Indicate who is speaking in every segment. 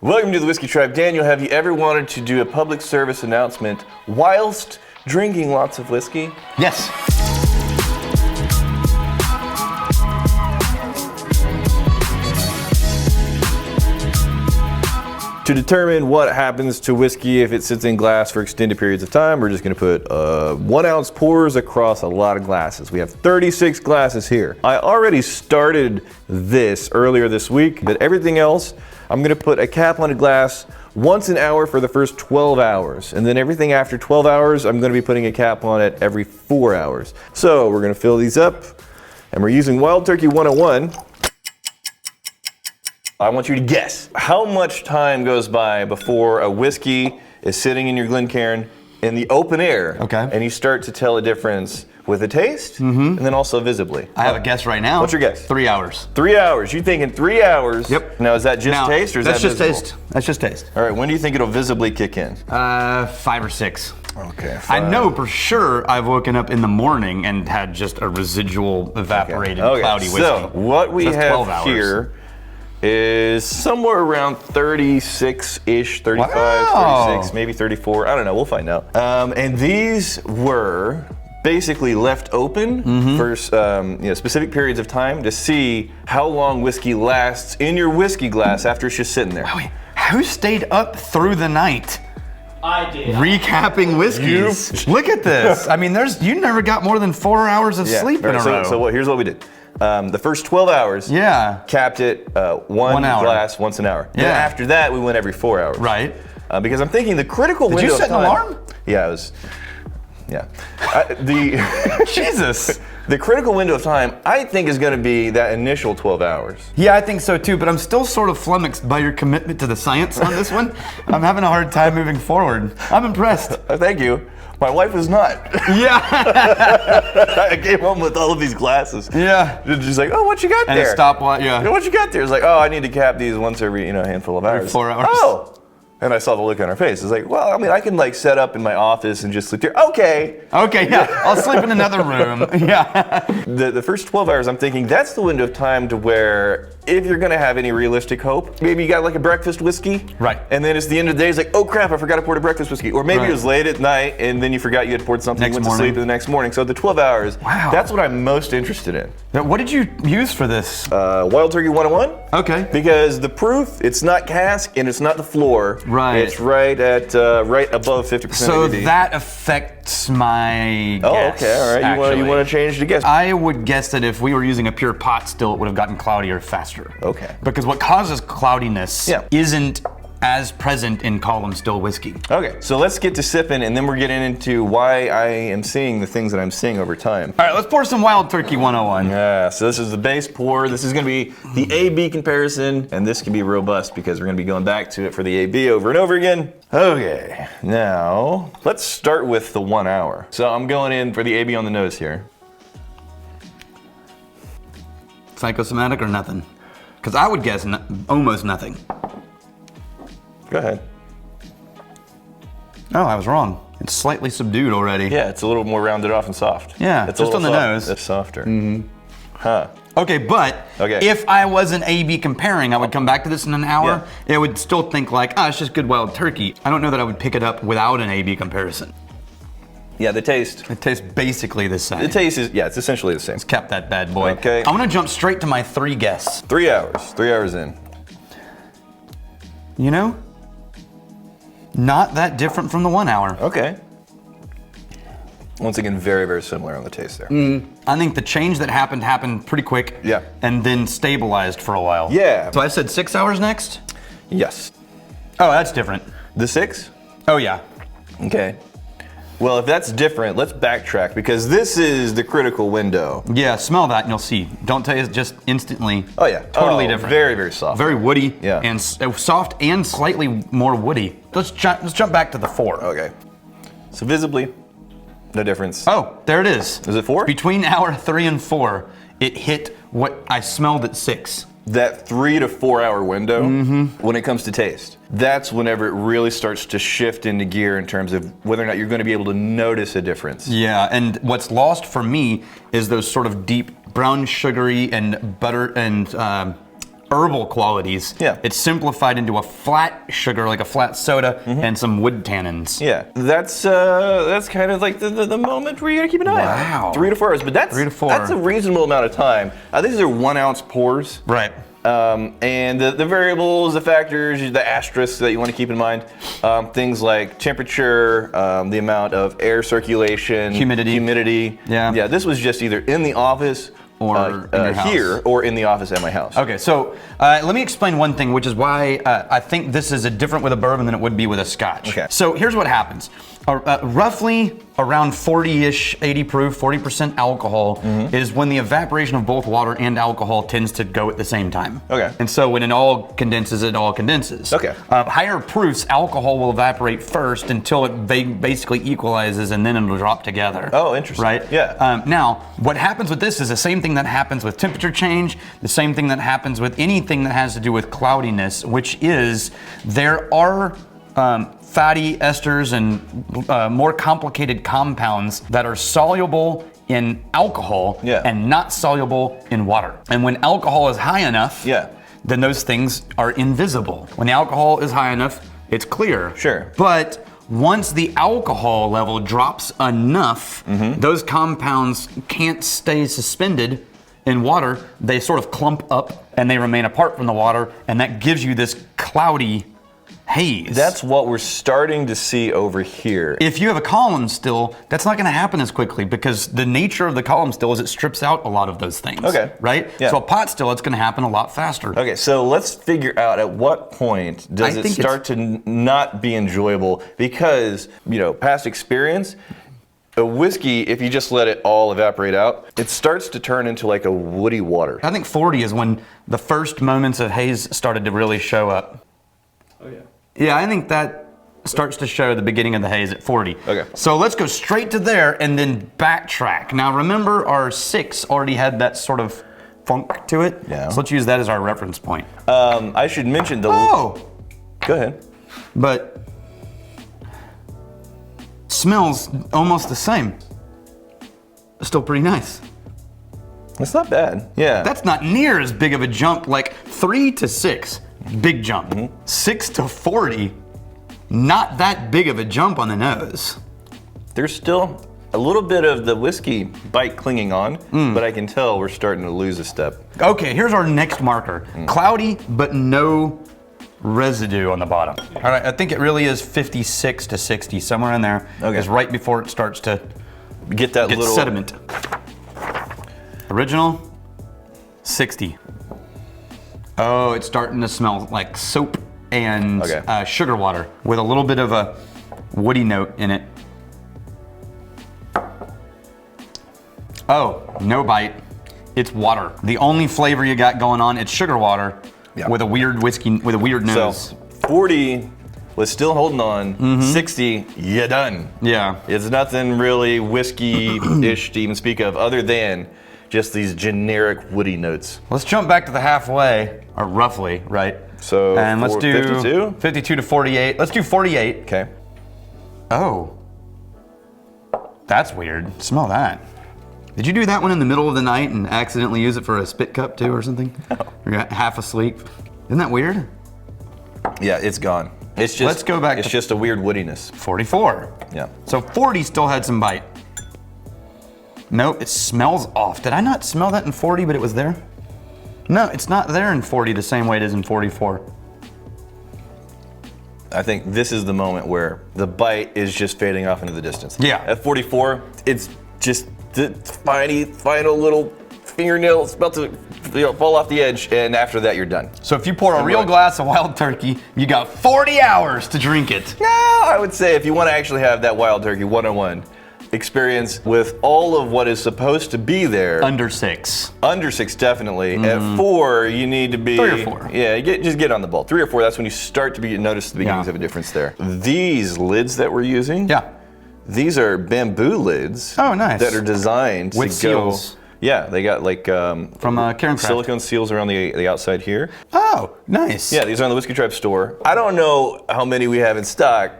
Speaker 1: Welcome to the Whiskey Tribe. Daniel, have you ever wanted to do a public service announcement whilst drinking lots of whiskey?
Speaker 2: Yes.
Speaker 1: To determine what happens to whiskey if it sits in glass for extended periods of time, we're just going to put 1 ounce pours across a lot of glasses. We have 36 glasses here. I already started this earlier this week, but everything else, I'm going to put a cap on a glass once an hour for the first 12 hours. And then everything after 12 hours, I'm going to be putting a cap on it every 4 hours. So we're going to fill these up, and we're using Wild Turkey 101. I want you to guess how much time goes by before a whiskey is sitting in your Glencairn in the open air,
Speaker 2: okay,
Speaker 1: and you start to tell a difference with the taste and then also visibly.
Speaker 2: I have a guess right now.
Speaker 1: What's your guess?
Speaker 2: 3 hours.
Speaker 1: 3 hours. You think in 3 hours?
Speaker 2: Yep.
Speaker 1: Now is that just taste or is that
Speaker 2: just
Speaker 1: visible?
Speaker 2: taste? That's just taste.
Speaker 1: All right. When do you think it'll visibly kick in?
Speaker 2: 5 or 6.
Speaker 1: Okay. 5.
Speaker 2: I know for sure I've woken up in the morning and had just a residual evaporated cloudy whiskey.
Speaker 1: So what we have
Speaker 2: 12
Speaker 1: here is somewhere around 36-ish, 35,
Speaker 2: Wow.
Speaker 1: 36, maybe 34. I don't know. We'll find out. And these were basically left open for specific periods of time to see how long whiskey lasts in your whiskey glass after it's just sitting there.
Speaker 2: Wait, who stayed up through the night?
Speaker 3: I did.
Speaker 2: Recapping whiskeys. Look at this. I mean, you never got more than 4 hours of sleep in a row.
Speaker 1: So here's what we did. The first 12 hours, capped it 1
Speaker 2: hour.
Speaker 1: glass once an hour.
Speaker 2: Yeah.
Speaker 1: Then after that, we went every 4 hours.
Speaker 2: Right.
Speaker 1: Because I'm thinking the critical window
Speaker 2: Did you
Speaker 1: of
Speaker 2: set
Speaker 1: time.
Speaker 2: an alarm?
Speaker 1: Yeah, it was. Yeah.
Speaker 2: Jesus.
Speaker 1: The critical window of time, I think, is going to be that initial 12 hours.
Speaker 2: Yeah, I think so too, but I'm still sort of flummoxed by your commitment to the science on this one. I'm having a hard time moving forward. I'm impressed.
Speaker 1: Thank you. My wife was not.
Speaker 2: Yeah.
Speaker 1: I came home with all of these glasses.
Speaker 2: Yeah.
Speaker 1: She's like, oh, what you got
Speaker 2: And
Speaker 1: there?
Speaker 2: a stopwatch, yeah.
Speaker 1: What you got there? It's like, oh, I need to cap these once every handful of hours.
Speaker 2: 4 hours.
Speaker 1: Oh. And I saw the look on her face. It's like, well, I mean, I can set up in my office and just sleep there. Okay.
Speaker 2: Okay, yeah. I'll sleep in another room. Yeah.
Speaker 1: The first 12 hours, I'm thinking that's the window of time to where if you're going to have any realistic hope, maybe you got like a breakfast whiskey.
Speaker 2: Right.
Speaker 1: And then it's the end of the day, it's like, oh crap, I forgot to pour a breakfast whiskey. Or maybe it was late at night and then you forgot you had poured something and went to sleep the next morning. So the 12 hours, that's what I'm most interested in.
Speaker 2: Now, what did you use for this?
Speaker 1: Wild Turkey 101.
Speaker 2: Okay.
Speaker 1: Because the proof, it's not cask and it's not the floor.
Speaker 2: Right.
Speaker 1: It's right at right above 50%
Speaker 2: So
Speaker 1: ABV.
Speaker 2: that affects my guess.
Speaker 1: Okay, all right. You want to change the guess?
Speaker 2: I would guess that if we were using a pure pot still, it would have gotten cloudier faster.
Speaker 1: Okay.
Speaker 2: Because what causes cloudiness isn't as present in column still whiskey.
Speaker 1: Okay, so let's get to sipping, and then we're getting into why I am seeing the things that I'm seeing over time.
Speaker 2: All right, let's pour some Wild Turkey 101.
Speaker 1: Yeah, so this is the base pour. This is going to be the AB comparison, and this can be robust because we're going to be going back to it for the AB over and over again. Okay, now let's start with the 1 hour. So I'm going in for the AB on the nose here.
Speaker 2: Psychosomatic or nothing? Because I would guess almost nothing.
Speaker 1: Go ahead.
Speaker 2: Oh, I was wrong. It's slightly subdued already.
Speaker 1: Yeah, it's a little more rounded off and soft.
Speaker 2: Yeah,
Speaker 1: it's
Speaker 2: just on the nose.
Speaker 1: It's softer. Mm-hmm. Huh.
Speaker 2: Okay, but if I wasn't A/B comparing, I would come back to this in an hour. Yeah. It would still think like, it's just good Wild Turkey. I don't know that I would pick it up without an A/B comparison.
Speaker 1: Yeah, the taste.
Speaker 2: It tastes basically the same.
Speaker 1: The taste is, it's essentially the same.
Speaker 2: Let's cap that bad boy.
Speaker 1: Okay.
Speaker 2: I'm gonna jump straight to my 3 guess.
Speaker 1: 3 hours. 3 hours in.
Speaker 2: You know? Not that different from the 1 hour.
Speaker 1: Okay. Once again, very, very similar on the taste there.
Speaker 2: I think the change that happened pretty quick.
Speaker 1: Yeah.
Speaker 2: And then stabilized for a while.
Speaker 1: Yeah.
Speaker 2: So I said 6 hours next?
Speaker 1: Yes.
Speaker 2: Oh, that's different.
Speaker 1: The 6?
Speaker 2: Oh, yeah.
Speaker 1: Okay. Well, if that's different, let's backtrack because this is the critical window.
Speaker 2: Yeah, smell that and you'll see. Don't taste just instantly.
Speaker 1: Oh, yeah.
Speaker 2: Totally different.
Speaker 1: Very, very soft.
Speaker 2: Very woody.
Speaker 1: Yeah.
Speaker 2: And soft and slightly more woody. Let's jump back to the 4.
Speaker 1: Okay. So visibly, no difference.
Speaker 2: Oh, there it is.
Speaker 1: Is it 4?
Speaker 2: Between hour 3 and 4, it hit what I smelled at 6.
Speaker 1: That 3 to 4 hour window, when it comes to taste, that's whenever it really starts to shift into gear in terms of whether or not you're going to be able to notice a difference.
Speaker 2: Yeah, and what's lost for me is those sort of deep brown sugary and butter and herbal qualities.
Speaker 1: Yeah.
Speaker 2: It's simplified into a flat sugar, like a flat soda, and some wood tannins.
Speaker 1: Yeah, that's kind of like the moment where you gotta keep an eye on.
Speaker 2: Wow.
Speaker 1: 3 to 4 hours, but that's
Speaker 2: 3 to 4.
Speaker 1: That's a reasonable amount of time. These are 1 ounce pours.
Speaker 2: Right.
Speaker 1: And the variables, the factors, the asterisks that you want to keep in mind, things like temperature, the amount of air circulation, humidity. Yeah. This was just either in the office
Speaker 2: or in your house.
Speaker 1: Here or in the office at my house.
Speaker 2: Okay, so let me explain one thing, which is why I think this is different with a bourbon than it would be with a Scotch.
Speaker 1: Okay.
Speaker 2: So here's what happens. Roughly around 40-ish, 80 proof, 40% alcohol is when the evaporation of both water and alcohol tends to go at the same time.
Speaker 1: Okay.
Speaker 2: And so when it all condenses.
Speaker 1: Okay.
Speaker 2: Higher proofs, alcohol will evaporate first until it basically equalizes and then it'll drop together.
Speaker 1: Oh, interesting.
Speaker 2: Right?
Speaker 1: Yeah.
Speaker 2: Now, what happens with this is the same thing that happens with temperature change, the same thing that happens with anything that has to do with cloudiness, which is there are fatty esters and more complicated compounds that are soluble in alcohol and not soluble in water. And when alcohol is high enough, then those things are invisible. When the alcohol is high enough, it's clear.
Speaker 1: Sure.
Speaker 2: But once the alcohol level drops enough, those compounds can't stay suspended in water. They sort of clump up and they remain apart from the water, and that gives you this cloudy haze.
Speaker 1: That's what we're starting to see over here.
Speaker 2: If you have a column still, that's not going to happen as quickly because the nature of the column still is it strips out a lot of those things.
Speaker 1: Okay.
Speaker 2: Right?
Speaker 1: Yeah.
Speaker 2: So a pot still, it's going to happen a lot faster.
Speaker 1: Okay, so let's figure out at what point does it start to not be enjoyable because, past experience, a whiskey, if you just let it all evaporate out, it starts to turn into like a woody water.
Speaker 2: I think 40 is when the first moments of haze started to really show up.
Speaker 3: Oh yeah.
Speaker 2: Yeah, I think that starts to show the beginning of the haze at 40.
Speaker 1: Okay.
Speaker 2: So let's go straight to there and then backtrack. Now remember our 6 already had that sort of funk to it.
Speaker 1: Yeah.
Speaker 2: So let's use that as our reference point.
Speaker 1: I should mention the...
Speaker 2: Oh!
Speaker 1: Go ahead.
Speaker 2: But smells almost the same. Still pretty nice.
Speaker 1: It's not bad. Yeah.
Speaker 2: That's not near as big of a jump, like 3 to 6. Big jump. 6 to 40, not that big of a jump on the nose.
Speaker 1: There's still a little bit of the whiskey bite clinging on, but I can tell we're starting to lose a step.
Speaker 2: Okay, here's our next marker. Cloudy, but no residue on the bottom. All right, I think it really is 56 to 60, somewhere in there.
Speaker 1: Okay.
Speaker 2: Is right before it starts to
Speaker 1: Get that
Speaker 2: get
Speaker 1: little...
Speaker 2: sediment. Original, 60. Oh, it's starting to smell like soap and sugar water with a little bit of a woody note in it. Oh, no bite. It's water. The only flavor you got going on, it's sugar water with a weird whiskey, with a weird nose.
Speaker 1: So, 40 was still holding on. 60, you done.
Speaker 2: Yeah.
Speaker 1: It's nothing really whiskey-ish to even speak of other than just these generic woody notes.
Speaker 2: Let's jump back to the halfway, or roughly, right?
Speaker 1: So,
Speaker 2: and let's do
Speaker 1: 52?
Speaker 2: 52 to 48. Let's do 48.
Speaker 1: Okay.
Speaker 2: Oh. That's weird. Smell that. Did you do that one in the middle of the night and accidentally use it for a spit cup too or something? No. You got half asleep? Isn't that weird?
Speaker 1: Yeah, it's gone. It's just,
Speaker 2: let's go back
Speaker 1: it's
Speaker 2: to
Speaker 1: just a weird woodiness.
Speaker 2: 44.
Speaker 1: Yeah.
Speaker 2: So 40 still had some bite. Nope, it smells off. Did I not smell that in 40, but it was there? No, it's not there in 40 the same way it is in 44.
Speaker 1: I think this is the moment where the bite is just fading off into the distance.
Speaker 2: Yeah.
Speaker 1: At 44, it's just the final little fingernail is about to fall off the edge, and after that, you're done.
Speaker 2: So if you pour a real glass of Wild Turkey, you got 40 hours to drink it.
Speaker 1: No, I would say if you want to actually have that Wild Turkey 101 experience with all of what is supposed to be there.
Speaker 2: Under 6.
Speaker 1: Under 6, definitely. At 4, you need to be
Speaker 2: 3 or 4.
Speaker 1: Yeah, just get on the ball. 3 or 4, that's when you start to notice the beginnings of a difference there. These lids that we're using, these are bamboo lids.
Speaker 2: Oh, nice.
Speaker 1: That are designed
Speaker 2: with
Speaker 1: to
Speaker 2: seals.
Speaker 1: go. Yeah, they got like
Speaker 2: from Cairncraft.
Speaker 1: silicone seals around the outside here.
Speaker 2: Oh, nice.
Speaker 1: Yeah, these are on the Whiskey Tribe store. I don't know how many we have in stock,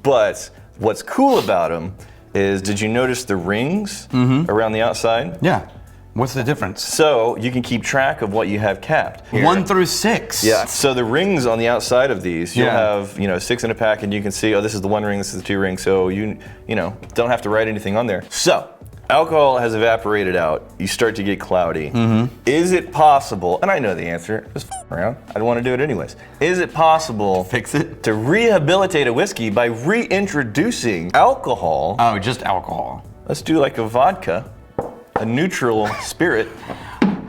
Speaker 1: but what's cool about them is, did you notice the rings around the outside?
Speaker 2: Yeah. What's the difference?
Speaker 1: So you can keep track of what you have capped. Here.
Speaker 2: 1 through 6.
Speaker 1: Yeah. So the rings on the outside of these, you'll
Speaker 2: Yeah.
Speaker 1: have 6 in a pack, and you can see, oh, this is the 1 ring, this is the 2 ring. So you don't have to write anything on there. So alcohol has evaporated out. You start to get cloudy. Is it possible? And I know the answer. Just f around. I don't want to do it anyways. Is it possible
Speaker 2: Fix it?
Speaker 1: to rehabilitate a whiskey by reintroducing alcohol?
Speaker 2: Oh, just alcohol.
Speaker 1: Let's do like a vodka, a neutral spirit.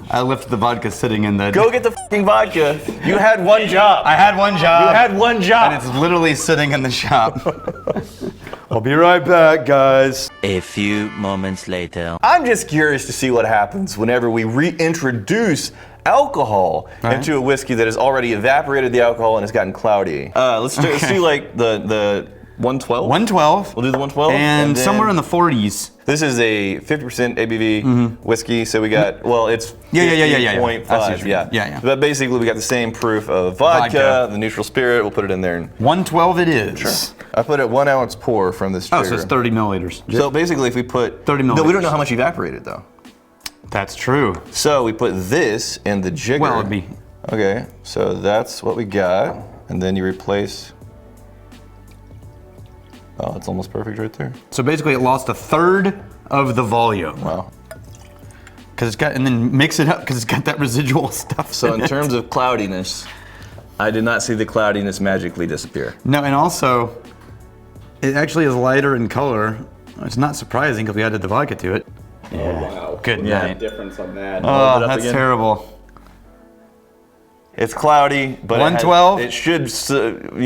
Speaker 2: I left the vodka sitting in the...
Speaker 1: Go get the fucking vodka. You had one job.
Speaker 2: I had one job.
Speaker 1: You had one job.
Speaker 2: And it's literally sitting in the shop.
Speaker 1: I'll be right back, guys.
Speaker 3: A few moments later.
Speaker 1: I'm just curious to see what happens whenever we reintroduce alcohol into a whiskey that has already evaporated the alcohol and has gotten cloudy. Let's do like the 112.
Speaker 2: 112.
Speaker 1: We'll do the 112.
Speaker 2: And
Speaker 1: then
Speaker 2: somewhere in the 40s.
Speaker 1: This is a 50% ABV whiskey, so we got, well, it's 50.5.
Speaker 2: Yeah.
Speaker 1: But basically, we got the same proof of vodka, the neutral spirit. We'll put it in there.
Speaker 2: 112 it is.
Speaker 1: Sure. I put a 1 ounce pour from this
Speaker 2: Oh,
Speaker 1: trigger.
Speaker 2: so it's 30 milliliters.
Speaker 1: So basically, if we put
Speaker 2: 30 milliliters.
Speaker 1: No, we don't know how much evaporated though.
Speaker 2: That's true.
Speaker 1: So we put this in the jigger.
Speaker 2: Well, it'd be.
Speaker 1: Okay, so that's what we got, and then you replace. Oh, it's almost perfect right there.
Speaker 2: So basically, it lost a third of the volume.
Speaker 1: Wow.
Speaker 2: Because it's got, and then mix it up because it's got that residual stuff.
Speaker 1: So in terms of cloudiness, I did not see the cloudiness magically disappear.
Speaker 2: No, and also, it actually is lighter in color. It's not surprising because we added the vodka to it.
Speaker 4: Oh, wow.
Speaker 2: Good night.
Speaker 4: Difference on that.
Speaker 2: Oh, that's terrible.
Speaker 1: It's cloudy, but
Speaker 2: 112?
Speaker 1: it should,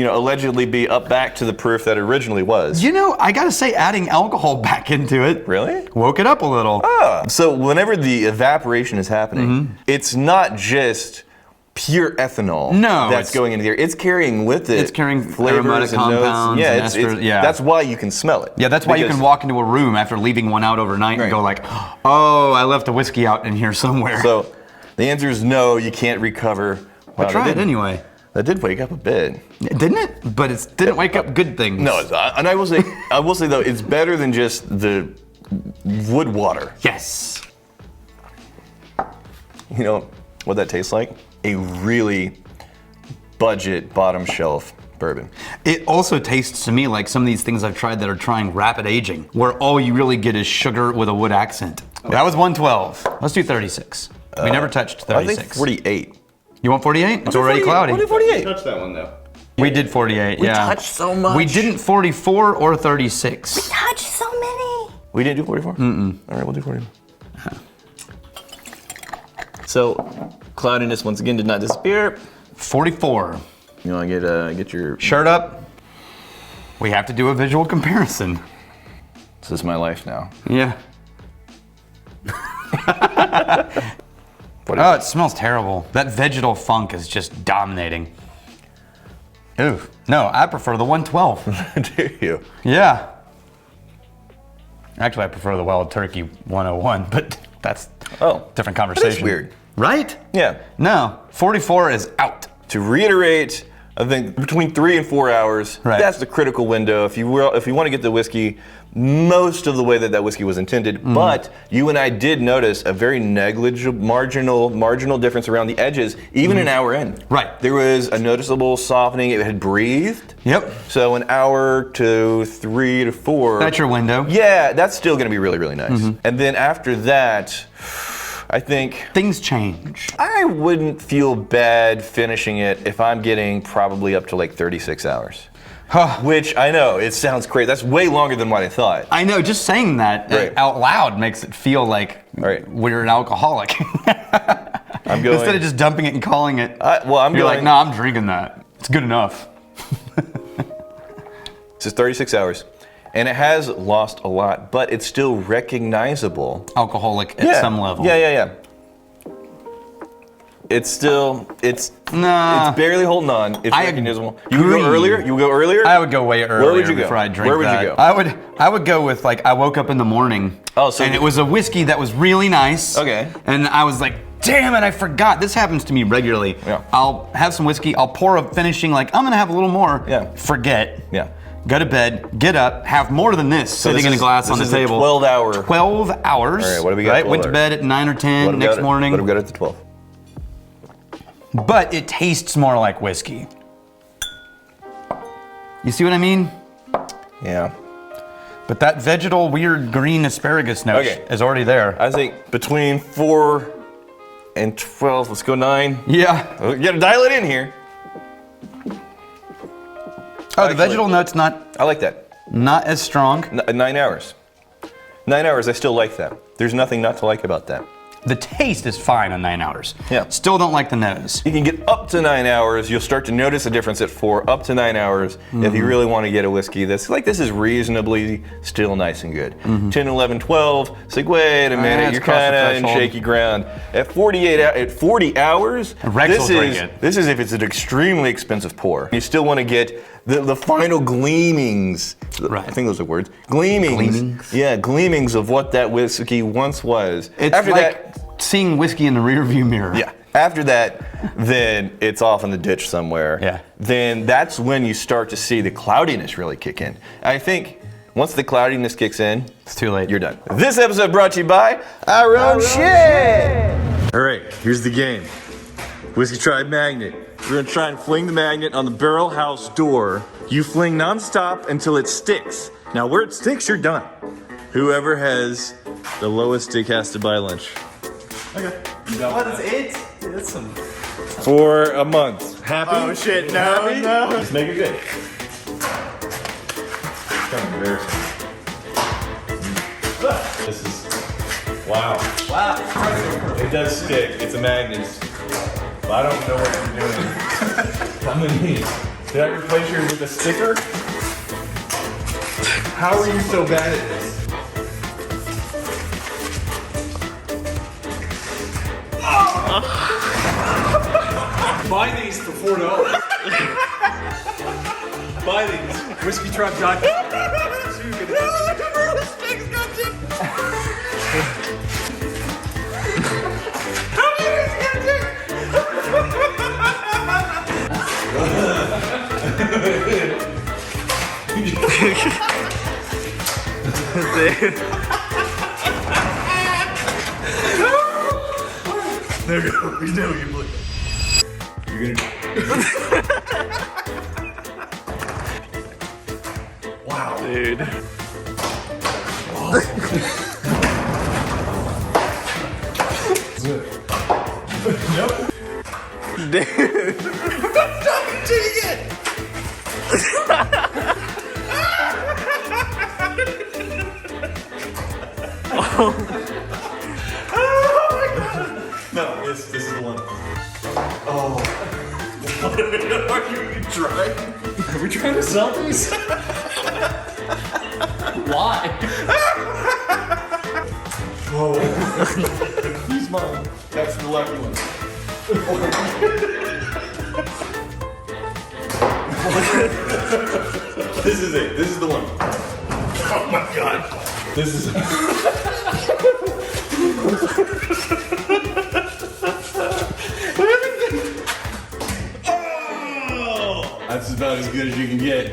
Speaker 1: allegedly be up back to the proof that it originally was.
Speaker 2: You know, I gotta say, adding alcohol back into it
Speaker 1: Really?
Speaker 2: woke it up a little.
Speaker 1: So whenever the evaporation is happening, it's not just pure ethanol that's going into the air. It's carrying with it.
Speaker 2: It's carrying
Speaker 1: flavors
Speaker 2: aromatic
Speaker 1: and
Speaker 2: compounds.
Speaker 1: notes. Yeah,
Speaker 2: and
Speaker 1: it's,
Speaker 2: esters, yeah.
Speaker 1: That's why you can smell it.
Speaker 2: Yeah, that's why you
Speaker 1: Because-
Speaker 2: can walk into a room after leaving one out overnight and go like, oh, I left a whiskey out in here somewhere.
Speaker 1: So the answer is no, you can't recover.
Speaker 2: I tried anyway.
Speaker 1: That did wake up a bit.
Speaker 2: Didn't it? But it didn't wake up good things.
Speaker 1: No, and I will say though, it's better than just the wood water.
Speaker 2: Yes.
Speaker 1: You know what that tastes like? A really budget bottom shelf bourbon.
Speaker 2: It also tastes to me like some of these things I've tried that are trying rapid aging, where all you really get is sugar with a wood accent. That was 112. Let's do 36. We never touched 36.
Speaker 1: I think 48.
Speaker 2: You want 48? It's already cloudy.
Speaker 1: We'll do 48.
Speaker 4: Touch that one though.
Speaker 2: We did 48, yeah.
Speaker 1: touched so much.
Speaker 2: We didn't 44 or 36.
Speaker 5: Touch so many.
Speaker 1: We didn't do 44? All right, we'll do 44. So, cloudiness once again did not disappear.
Speaker 2: 44.
Speaker 1: You want to get your
Speaker 2: Shirt up. We have to do a visual comparison.
Speaker 1: This is my life now.
Speaker 2: Yeah. Oh, it smells terrible. That vegetal funk is just dominating. Ooh, no, I prefer the 112.
Speaker 1: Do you?
Speaker 2: Yeah. Actually, I prefer the Wild Turkey 101, but that's different conversation.
Speaker 1: That's weird.
Speaker 2: Right?
Speaker 1: Yeah.
Speaker 2: No, 44 is out.
Speaker 1: To reiterate, I think between 3 and 4 hours,
Speaker 2: Right.
Speaker 1: that's the critical window. If you want to get the whiskey most of the way that whiskey was intended, but you and I did notice a very negligible, marginal difference around the edges, even an hour in.
Speaker 2: Right.
Speaker 1: There was a noticeable softening. It had breathed.
Speaker 2: Yep.
Speaker 1: So an hour to 3 to 4.
Speaker 2: That's your window.
Speaker 1: Yeah, that's still going to be really, really nice. And then after that, I think
Speaker 2: Things change.
Speaker 1: I wouldn't feel bad finishing it if I'm getting probably up to like 36 hours. Which I know, it sounds crazy. That's way longer than what I thought.
Speaker 2: I know, just saying that
Speaker 1: Right.
Speaker 2: out loud makes it feel like
Speaker 1: Right.
Speaker 2: we're an alcoholic.
Speaker 1: I'm going.
Speaker 2: Instead of just dumping it and calling it.
Speaker 1: I'm
Speaker 2: You're
Speaker 1: going.
Speaker 2: like, no, I'm drinking that. It's good enough.
Speaker 1: This is 36 hours. And it has lost a lot, but it's still recognizable.
Speaker 2: Alcoholic at some level.
Speaker 1: Yeah. It's
Speaker 2: Nah.
Speaker 1: it's barely holding on. It's
Speaker 2: I
Speaker 1: recognizable. You would
Speaker 2: agree.
Speaker 1: go earlier? You would go earlier?
Speaker 2: I would go way earlier.
Speaker 1: Where would you go?
Speaker 2: Before I drink
Speaker 1: Where would
Speaker 2: that.
Speaker 1: you go?
Speaker 2: I would go with like I woke up in the morning.
Speaker 1: Oh, so
Speaker 2: and it was a whiskey that was really nice.
Speaker 1: Okay.
Speaker 2: And I was like, damn it, I forgot. This happens to me regularly.
Speaker 1: Yeah.
Speaker 2: I'll have some whiskey. I'll pour a finishing like I'm gonna have a little more.
Speaker 1: Yeah.
Speaker 2: Forget.
Speaker 1: Yeah.
Speaker 2: go to bed, get up, have more than this sitting in a glass on the table.
Speaker 1: 12 hour.
Speaker 2: 12 hours.
Speaker 1: All right, what do we got?
Speaker 2: Right? Went to bed at 9 or 10 next morning.
Speaker 1: What do we got at the 12?
Speaker 2: But it tastes more like whiskey. You see what I mean?
Speaker 1: Yeah.
Speaker 2: But that vegetal weird green asparagus note is already there.
Speaker 1: I think between 4 and 12, let's go 9.
Speaker 2: Yeah.
Speaker 1: You gotta dial it in here.
Speaker 2: Oh, the vegetal note's not
Speaker 1: I like that.
Speaker 2: as strong.
Speaker 1: 9 hours. 9 hours, I still like that. There's nothing not to like about that.
Speaker 2: The taste is fine on 9 hours.
Speaker 1: Yeah.
Speaker 2: Still don't like the nose.
Speaker 1: You can get up to 9 hours. You'll start to notice a difference at 4, up to 9 hours. If you really want to get a whiskey that's like, this is reasonably still nice and good. 10, 11, 12, it's like, wait a minute,
Speaker 2: it's
Speaker 1: you're
Speaker 2: across the
Speaker 1: kind of in
Speaker 2: threshold.
Speaker 1: shaky ground. At 40 hours,
Speaker 2: Rex will drink it.
Speaker 1: this is if it's an extremely expensive pour. You still want to get the final gleamings.
Speaker 2: Right.
Speaker 1: I think those are words. Gleamings. Yeah, gleamings of what that whiskey once was.
Speaker 2: It's
Speaker 1: After
Speaker 2: like
Speaker 1: that,
Speaker 2: seeing whiskey in the rearview mirror.
Speaker 1: yeah. After that, then it's off in the ditch somewhere.
Speaker 2: Yeah.
Speaker 1: Then that's when you start to see the cloudiness really kick in. I think once the cloudiness kicks in,
Speaker 2: It's too late.
Speaker 1: you're done. This episode brought to you by Our Own Shit. All right, here's the game. Whiskey Tribe Magnet. We're gonna try and fling the magnet on the barrel house door. You fling nonstop until it sticks. Now where it sticks, you're done. Whoever has the lowest stick has to buy lunch.
Speaker 5: What is it? That's some.
Speaker 1: For a month. Happy?
Speaker 5: Oh shit! No, no.
Speaker 1: Let's make it good. It's kind of embarrassing. This is wow.
Speaker 5: Wow.
Speaker 1: It does stick. It's a magnet. But I don't know what I'm doing. I'm gonna need. Did I replace yours with a sticker? How are you so bad at this?
Speaker 5: Buy these for $4. Buy these. WhiskeyTribe.com. So you can There you go. We know you believe.
Speaker 1: You're gonna.
Speaker 5: Wow, dude. Nope. Dude. Stop cheating it.
Speaker 1: No, this is the one.
Speaker 5: Are you trying? Are we trying to sell these? Why?
Speaker 1: He's mine. That's the lucky one. This is it. This is the one.
Speaker 5: Oh my god.
Speaker 1: This is. Oh! That's about as good as you can get.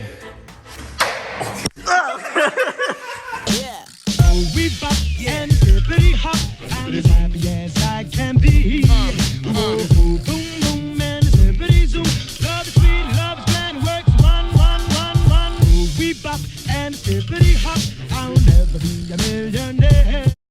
Speaker 6: We bop and hippity hop. I'm as happy as I can be. Whoa, whoa, whoa.